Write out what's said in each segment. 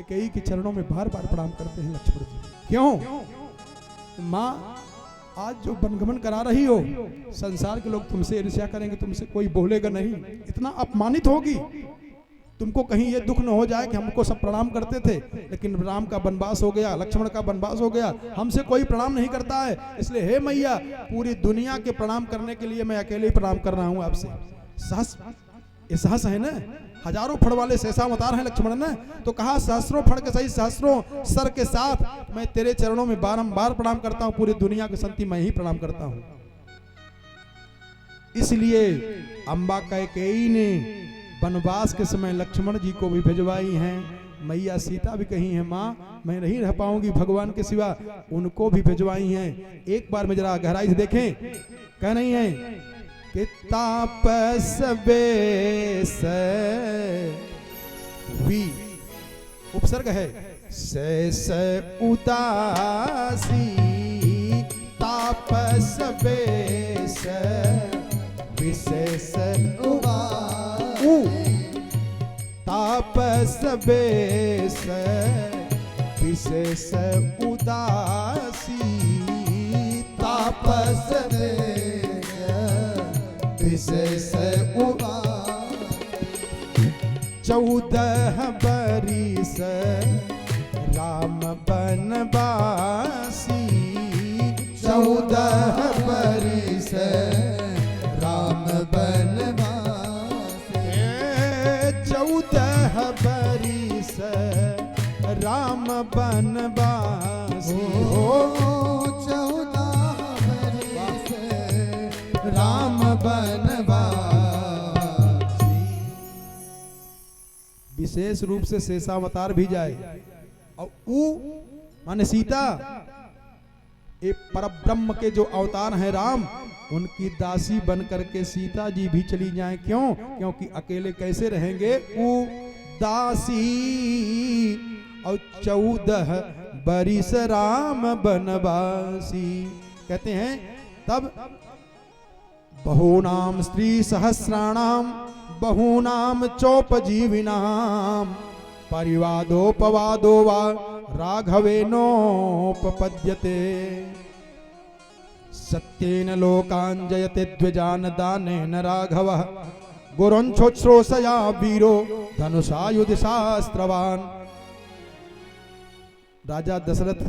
कैकेयी के चरणों में बार बार प्रणाम करते हैं लक्ष्मण जी। क्यों? माँ आज जो वनगमन करा रही हो, संसार के लोग तुमसे ईर्ष्या करेंगे, तुमसे कोई बोलेगा नहीं, इतना अपमानित होगी, तुमको कहीं ये दुख न हो जाए कि हमको सब प्रणाम करते थे लेकिन राम का वनवास हो गया, लक्ष्मण का वनवास हो गया, हमसे कोई प्रणाम नहीं करता है। इसलिए हे मैया, पूरी दुनिया के प्रणाम करने के लिए मैं अकेले ही प्रणाम कर रहा हूं आपसे। साहस, ये साहस है ना, हजारों फड़ वाले शेषावतार हैं लक्ष्मण ने, तो कहा सहस्रों फड़ के सही सहस्रों सर के साथ मैं तेरे चरणों में बारंबार प्रणाम करता हूं, पूरी दुनिया के संति मैं ही प्रणाम करता हूं। इसलिए अम्बा कैकेयी ने वनवास के समय लक्ष्मण जी को भी भिजवाई हैं। मैया सीता भी कही है माँ मैं नहीं रह पाऊंगी भगवान के सिवा, उनको भी भिजवाई हैं। एक बार में जरा गहराई से देखें, कह नहीं है कि तापस बेस वी उपसर्ग है, शेष उदासी तापस बेस विशेष तापस बेस विशेष उदासी तापस बेस विशेष उदासी 14 बरिस राम बनवासी 14 बरिस राम बनवासी 14 बरिस राम बनवासी हो 14 बरिस राम बनवासी। विशेष रूप से शेषावतार भी जाए और ऊ माने सीता, एक परब्रह्म के जो अवतार हैं राम, उनकी दासी बन करके सीता जी भी चली जाएं। क्यों? क्योंकि अकेले कैसे रहेंगे, ऊ दासी और 14 बरिस राम बनवासी। कहते हैं तब बहुनाम स्त्री सहस्राणाम बहुनाम चोपजीविनाम परिवादोपवादो वा राघवेनोपपद्यते सत्येन लोकान् जयते द्विजान दानेन राघवः गुरुंच्छोश्रोषया वीरो धनुषायुध शास्त्रवान। राजा दशरथ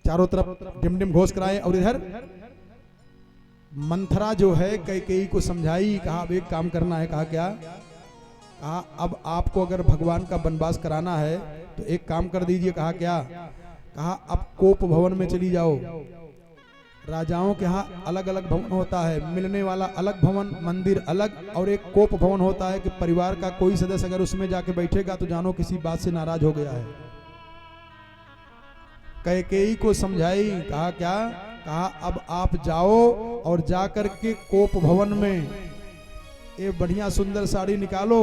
चारों तरफ डिमडिम घोष कराए और इधर मंथरा जो है कैकेयी को समझाई, कहा अब एक काम करना है। कहा क्या? कहा अब आपको अगर भगवान का वनवास कराना है तो एक काम कर दीजिए। कहा क्या? कहा अब कोप भवन में चली जाओ। राजाओं के यहाँ अलग अलग भवन होता है, मिलने वाला अलग भवन, मंदिर अलग, और एक कोप भवन होता है कि परिवार का कोई सदस्य अगर उसमें जाके बैठेगा तो जानो किसी बात से नाराज हो गया है। कैकेयी को समझाई। कहा क्या? कहा अब आप जाओ और जाकर के कोप भवन में एक बढ़िया सुंदर साड़ी निकालो,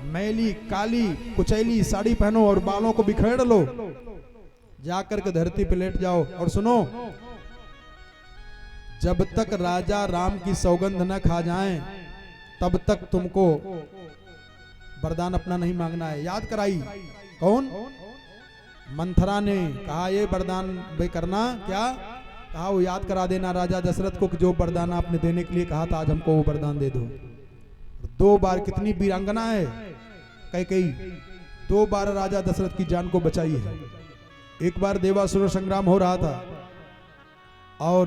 मैली काली कुचैली साड़ी पहनो और बालों को बिखेर लो, जाकर के धरती पे लेट जाओ। और सुनो, जब तक राजा राम की सौगंध न खा जाएं तब तक तुमको वरदान अपना नहीं मांगना है। याद कराई कौन? मंथरा ने। कहा ये वरदान भाई करना क्या? कहा वो याद करा देना राजा दशरथ को कि जो वरदान आपने देने के लिए कहा था आज हमको वो वरदान दे दो। 2 बार कितनी वीरांगना है कैकेयी, 2 बार राजा दशरथ की जान को बचाई है। एक बार देवासुर संग्राम हो रहा था और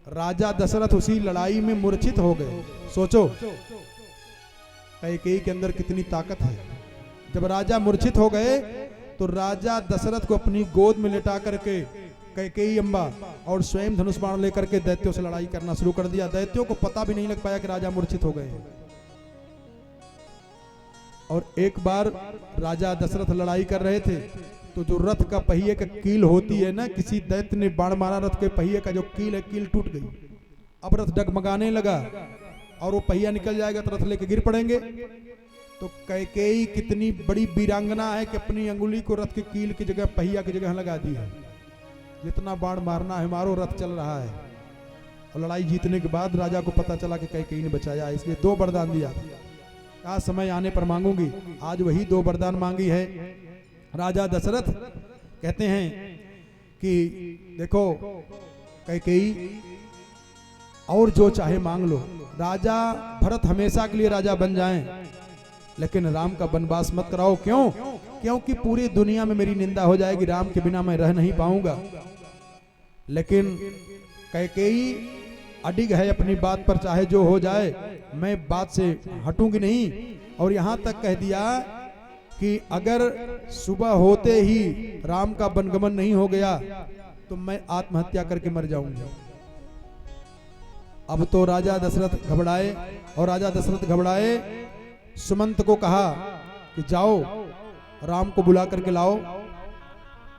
राजा दशरथ उसी लड़ाई में मूर्छित हो गए। सोचो कैकेयी के अंदर कितनी ताकत है। जब राजा मूर्छित हो गए तो राजा दशरथ को अपनी गोद में लेटा करके कैकेयी अम्बा और स्वयं धनुष बाण लेकर के दैत्यों से लड़ाई करना शुरू कर दिया। दैत्यों को पता भी नहीं लग पाया कि राजा मूर्छित हो गए। और एक बार राजा दशरथ लड़ाई कर रहे थे तो जो रथ का पहिए का कील होती है ना, किसी दैत्य ने बाण मारा, रथ के पहिए का जो कील है, कील टूट गई। अब रथ डगमगाने लगा और वो पहिया निकल जाएगा तो रथ लेके गिर पड़ेंगे। तो कैकेयी कितनी बड़ी वीरांगना है कि अपनी अंगुली को रथ के कील की जगह पहिया की जगह लगा दी है। जितना बाण मारना है मारो, रथ चल रहा है। और लड़ाई जीतने के बाद राजा को पता चला कि कैकेयी ने बचाया, इसलिए 2 वरदान दिया। कहा समय आने पर मांगूंगी। आज वही 2 वरदान मांगी है। राजा दशरथ कहते हैं कि देखो कैकेयी और जो चाहे मांग लो, राजा भरत हमेशा के लिए राजा बन जाएं, लेकिन राम का वनवास मत कराओ। क्यों? क्योंकि पूरी दुनिया में मेरी निंदा हो जाएगी, राम के बिना मैं रह नहीं पाऊंगा। लेकिन कैकेयी अडिग है अपनी बात पर, चाहे जो हो जाए मैं बात से हटूंगी नहीं। और यहां तक कह दिया कि अगर सुबह होते ही राम का वनगमन नहीं हो गया तो मैं आत्महत्या करके मर जाऊंगा। अब तो राजा दशरथ घबराए, और राजा दशरथ घबराए सुमंत को कहा कि जाओ राम को बुला करके लाओ।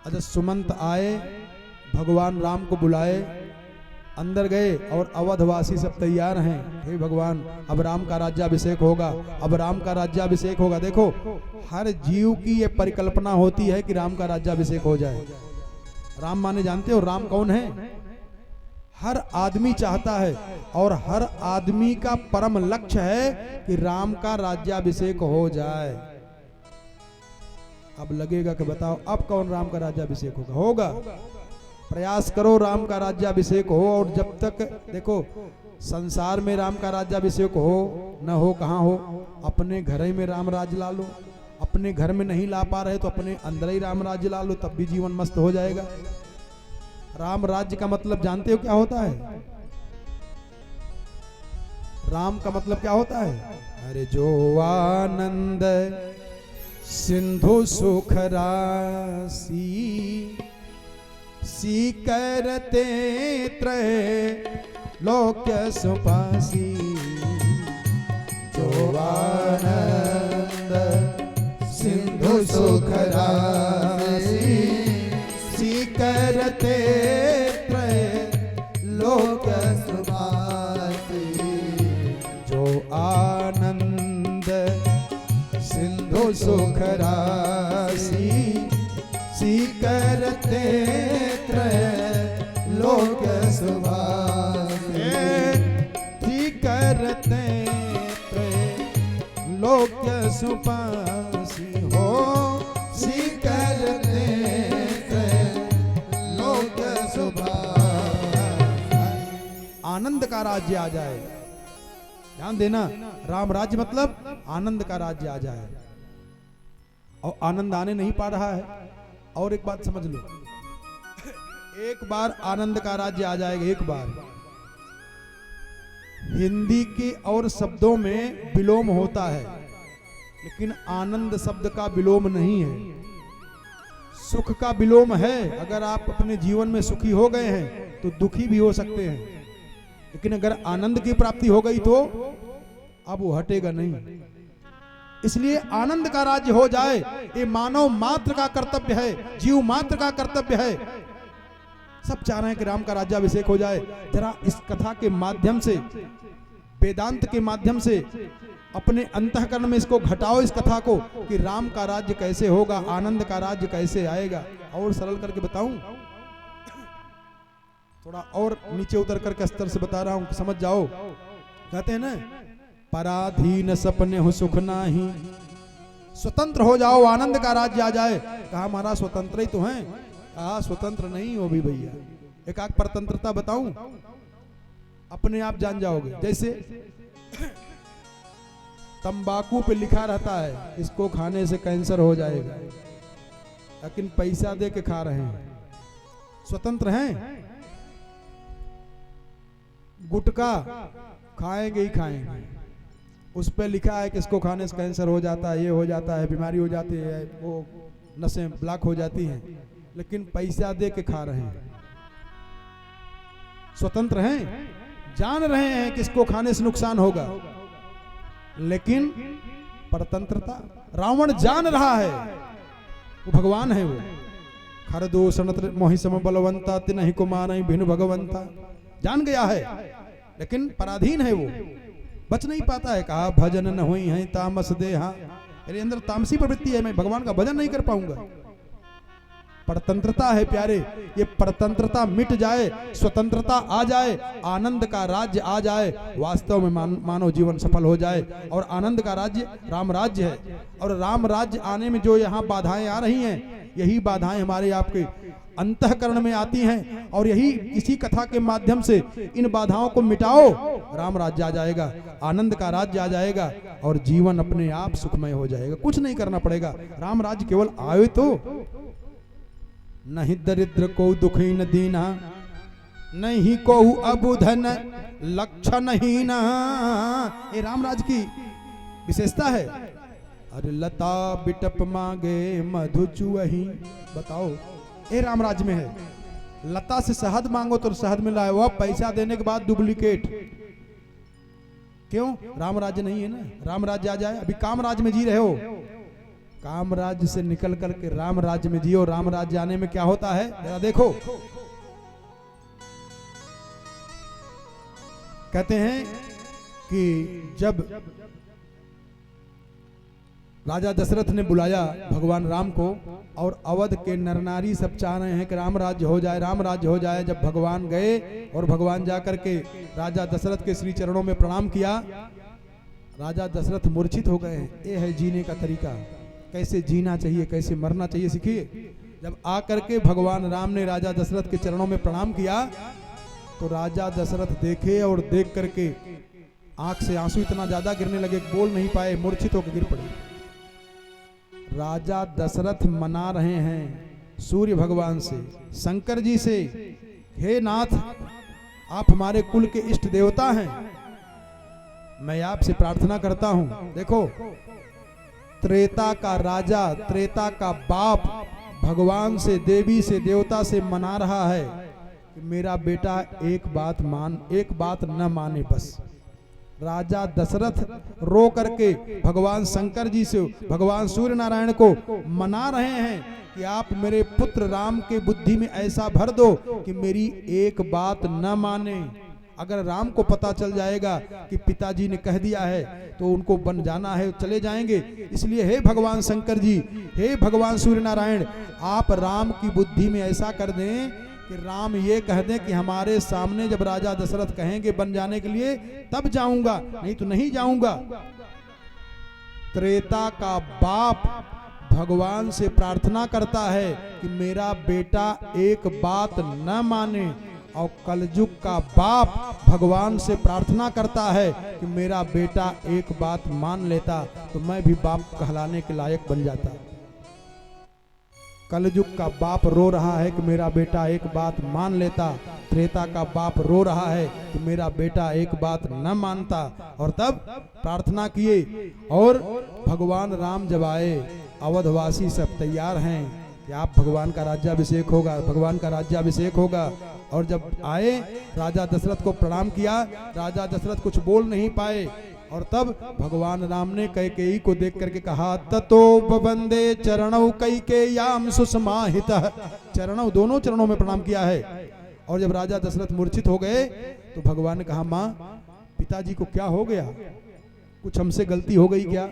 अच्छा, सुमंत आए, भगवान राम को बुलाए, अंदर गए और अवधवासी सब तैयार हैं। हे भगवान, अब राम का राज्याभिषेक होगा, अब राम का राज्याभिषेक होगा। देखो, हर जीव की ये परिकल्पना होती है कि राम का राज्याभिषेक हो जाए। राम माने जानते हो राम कौन है? हर आदमी चाहता है और हर आदमी का परम लक्ष्य है कि राम का राज्याभिषेक हो जाए। अब लगेगा कि बताओ अब कौन राम का राज्याभिषेक होगा? होगा। प्रयास करो राम का राज्याभिषेक हो। और जब तक देखो संसार में राम का राज्याभिषेक हो न हो, कहाँ हो, अपने घर ही में राम राज्य ला लो। अपने घर में नहीं ला पा रहे तो अपने अंदर ही राम राज्य ला लो, तब भी जीवन मस्त हो जाएगा। राम राज्य का मतलब जानते हो क्या होता है? राम का मतलब क्या होता है? अरे जो आनंद सिंधु सुख राशि सी करते त्रय लोक सुपासी। जो आनंद सिंधु सुख राशि सी करते त्रय लोक सुपासी। जो आनंद सिंधु सुख राशि सी करते त्रय लोक सुभाषी। सी करते त्रय लोक सुपासी। हो सी करते त्रय लोक सुभाषी। आनंद का राज्य आ जाए। ध्यान देना, राम राज्य मतलब आनंद का राज्य आ जाए, और आनंद आने नहीं पा रहा है। और एक बात समझ लो, एक बार आनंद का राज्य आ जाएगा, एक बार। हिंदी के और शब्दों में विलोम होता है, लेकिन आनंद शब्द का विलोम नहीं है। सुख का विलोम है। अगर आप अपने जीवन में सुखी हो गए हैं तो दुखी भी हो सकते हैं, लेकिन अगर आनंद की प्राप्ति हो गई तो अब वो हटेगा नहीं। इसलिए आनंद का राज्य हो जाए, ये मानव मात्र का कर्तव्य है, जीव मात्र का कर्तव्य है। सब चाह रहे हैं कि राम का राज्याभिषेक हो जाए। जरा इस कथा के माध्यम से, वेदांत के माध्यम से अपने अंतःकरण में इसको घटाओ, इस कथा को, कि राम का राज्य कैसे होगा, आनंद का राज्य कैसे आएगा। और सरल करके बताऊं, थोड़ा और नीचे उतर करके स्तर से बता रहा हूं, समझ जाओ। कहते हैं ना, पराधीन सपने हो सुख नाही, स्वतंत्र हो जाओ आनंद का राज्य आ जाए। कहा हमारा स्वतंत्र ही तो है। कहा स्वतंत्र नहीं हो भी भैया, एक आग परतंत्रता बताऊं, अपने आप जान जाओगे। जैसे तंबाकू पे लिखा रहता है इसको खाने से कैंसर हो जाएगा, लेकिन पैसा दे के खा रहे हैं, स्वतंत्र हैं। गुटखा खाएंगे ही खाएंगे, उस पे लिखा है कि इसको खाने से कैंसर हो जाता है, ये हो जाता है, बीमारी हो जाती है, वो नसें ब्लॉक हो जाती हैं, लेकिन पैसा दे के खा रहे हैं। स्वतंत्र हैं, जान रहे हैं कि इसको खाने से नुकसान होगा, लेकिन परतंत्रता। रावण जान रहा है, वो भगवान है, वो खरदूषण मोहि सम बलवंता तिनहि कुमारहि भिन्न भगवंता, जान गया है, लेकिन पराधीन है, वो बच नहीं पाता है। कहा भजन न हुई है तामस देहा, मेरे अंदर तामसी प्रवृत्ति है, मैं भगवान का भजन नहीं कर पाऊंगा। परतंत्रता है प्यारे, ये परतंत्रता मिट जाए, स्वतंत्रता आ जाए, आनंद का राज्य आ जाए, वास्तव में मानव जीवन सफल हो जाए। और आनंद का राज्य राम राज्य है। और राम राज्य आने में जो यहाँ बाधाएं आ रही हैं, यही बाधाएं हमारे आपके अंतःकरण में आती हैं। और यही इसी कथा के माध्यम से इन बाधाओं को मिटाओ, राम राज्य आ जाएगा, आनंद का राज्य आ जाएगा और जीवन अपने आप सुखमय हो जाएगा। कुछ नहीं करना पड़ेगा, राम राज्य केवल आए तो। नहीं दरिद्र को दुखी न दीना, नहीं को अबुधन लक्षण ही ना। ये रामराज की विशेषता है। अरे लता बिटप मांगे मधु चुवही, बताओ ये रामराज में है। लता से शहद मांगो तो शहद मिल रहा है, वह पैसा देने के बाद डुप्लीकेट। क्यों? रामराज नहीं है ना। रामराज आ जाए, अभी कामराज में जी रहे हो, काम राज्य से निकल करके राम राज्य में जियो। राम राज्य आने में क्या होता है जरा देखो। कहते हैं कि जब राजा दशरथ ने बुलाया भगवान राम को, और अवध के नर नारी सब चाह रहे हैं कि राम राज्य हो जाए, राम राज्य हो जाए। जब भगवान गए और भगवान जाकर के राजा दशरथ के श्री चरणों में प्रणाम किया, राजा दशरथ मूर्छित हो गए। ये है जीने का तरीका, कैसे जीना चाहिए, कैसे मरना चाहिए, सीखिए। जब आकर के भगवान राम ने राजा दशरथ के चरणों में प्रणाम किया, तो राजा दशरथ देखे और देख करके आंख से आंसू इतना ज्यादा गिरने लगे, बोल नहीं पाए, मूर्छित होकर गिर पड़े। राजा दशरथ मना रहे हैं सूर्य भगवान से, शंकर जी से, हे नाथ आप हमारे कुल के इष्ट देवता हैं, मैं आपसे प्रार्थना करता हूं। देखो, त्रेता का राजा, त्रेता का बाप भगवान से, देवी से, देवता से मना रहा है कि मेरा बेटा एक बात न माने। बस राजा दशरथ रो करके भगवान शंकर जी से, भगवान सूर्य नारायण को मना रहे हैं कि आप मेरे पुत्र राम के बुद्धि में ऐसा भर दो कि मेरी एक बात न माने। अगर राम को पता चल जाएगा कि पिताजी ने कह दिया है तो उनको बन जाना है, चले जाएंगे। इसलिए हे भगवान शंकर जी, हे भगवान सूर्य नारायण, आप राम की बुद्धि में ऐसा कर दें कि राम ये कह दें कि हमारे सामने जब राजा दशरथ कहेंगे बन जाने के लिए तब जाऊंगा, नहीं तो नहीं जाऊंगा। त्रेता का बाप भगवान से प्रार्थना करता है कि मेरा बेटा एक बात न माने, और कलयुग का बाप भगवान से प्रार्थना करता है कि मेरा बेटा एक बात मान लेता तो मैं भी बाप कहलाने के लायक बन जाता। कलयुग का बाप रो रहा है कि मेरा बेटा एक बात मान लेता, त्रेता का बाप रो रहा है कि मेरा बेटा एक बात न मानता। और तब प्रार्थना किए, और भगवान राम जब आए, अवधवासी सब तैयार हैं कि आप भगवान का राज्याभिषेक होगा, भगवान का राज्याभिषेक होगा। और जब आए, राजा दशरथ को प्रणाम किया, राजा दशरथ कुछ बोल नहीं पाए। और तब भगवान राम ने कैकेयी को देख करके कहा, ततो बबंदे चरणौ कैकेय्याम सुसमाहितः। चरणों, दोनों चरणों में प्रणाम किया है। और जब राजा दशरथ मूर्छित हो गए तो भगवान ने कहा, माँ पिताजी को क्या हो गया, कुछ हमसे गलती हो गई क्या,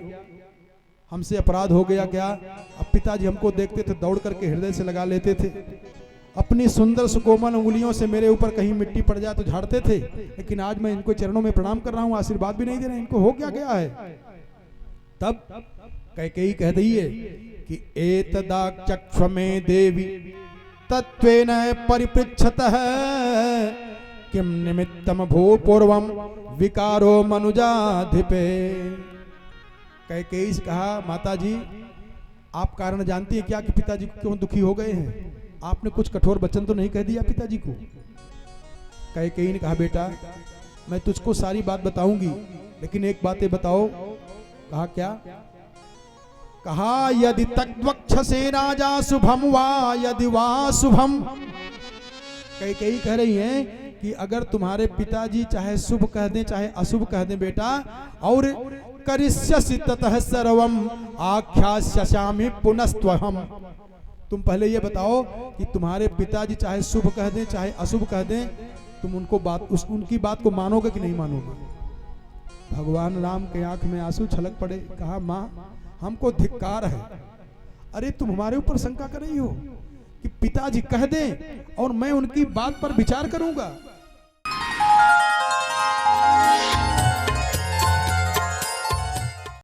हमसे अपराध हो गया क्या? अब पिताजी हमको देखते थे दौड़ करके हृदय से लगा लेते थे, अपनी सुंदर सुकोमल उंगलियों से मेरे ऊपर कहीं मिट्टी पड़ जाए तो झाड़ते थे, लेकिन आज मैं इनको चरणों में प्रणाम कर रहा हूं, आशीर्वाद भी नहीं दे रहे, इनको हो क्या गया है? तब कैकेयी कह रही है कि एतदाचक्ष में देवी तत्वेन परिपृच्छतः किम निमित्तम भू पूर्वम विकारो मनुजाधिपे। कैकेयी से कहा, माता जी आप कारण जानती है क्या कि पिताजी क्यों दुखी हो गए हैं? आपने कुछ कठोर वचन तो नहीं कह दिया पिताजी को? कैकेयी ने कहा, बेटा मैं तुझको सारी बात बताऊंगी, लेकिन एक बात ये बताओ। कहा क्या? कहा यदि तद्वक्षसे राजा शुभम वा यदि वा शुभम। कैकेयी कह रही है कि अगर तुम्हारे पिताजी चाहे शुभ कह दें चाहे अशुभ कह दें बेटा, और करिष्यसि ततः सर्वम आख्यास्यामि पुनस्त्वहम। तुम पहले ये बताओ कि तुम्हारे पिताजी चाहे शुभ कह दें चाहे अशुभ कह दें, तुम उनकी बात को मानोगे कि नहीं मानोगे? भगवान राम के आंख में आंसू छलक पड़े। कहा, माँ हमको धिक्कार है, अरे तुम हमारे ऊपर शंका कर रही हो, कि पिताजी कह दें और मैं उनकी बात पर विचार करूंगा।